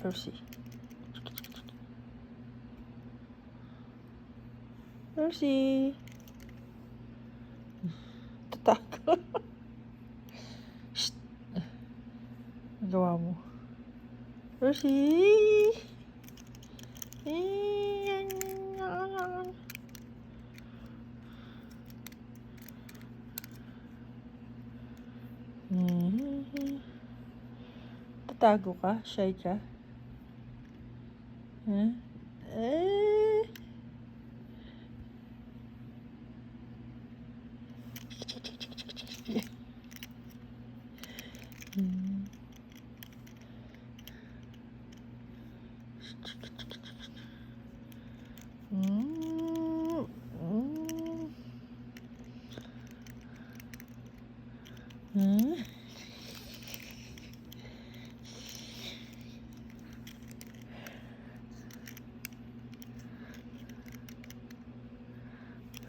Percy. Percy. Tatakot. Shh. Gawa mo. Percy. Tatago ka? Shy ka? Huh?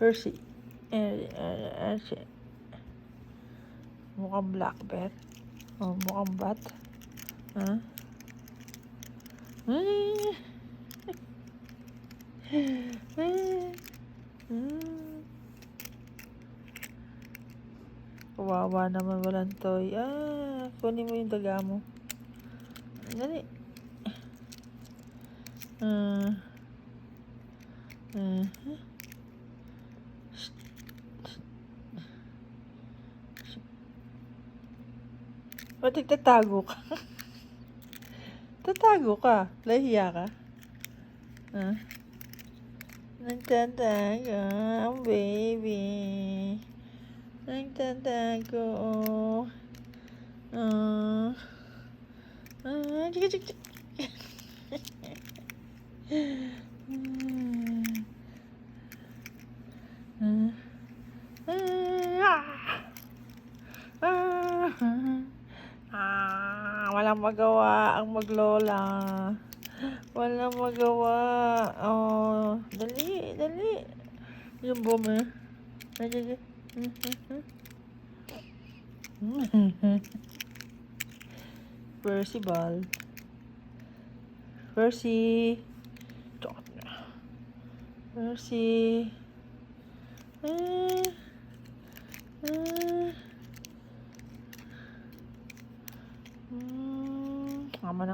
Percy. Mukhang black bear. Oh, mukhang bat. Huh? Kawawa naman, walang toy. Kunin mo yung daga mo. Dali. Ba't tatago ka? Tatago ka? Lahiya ka? Nagtatago ang baby. Nagtatago. Chika. Walang magawa ang maglola. Walang magawa. Oh, dali. Yung bome. Percy ball. Percy. Percy.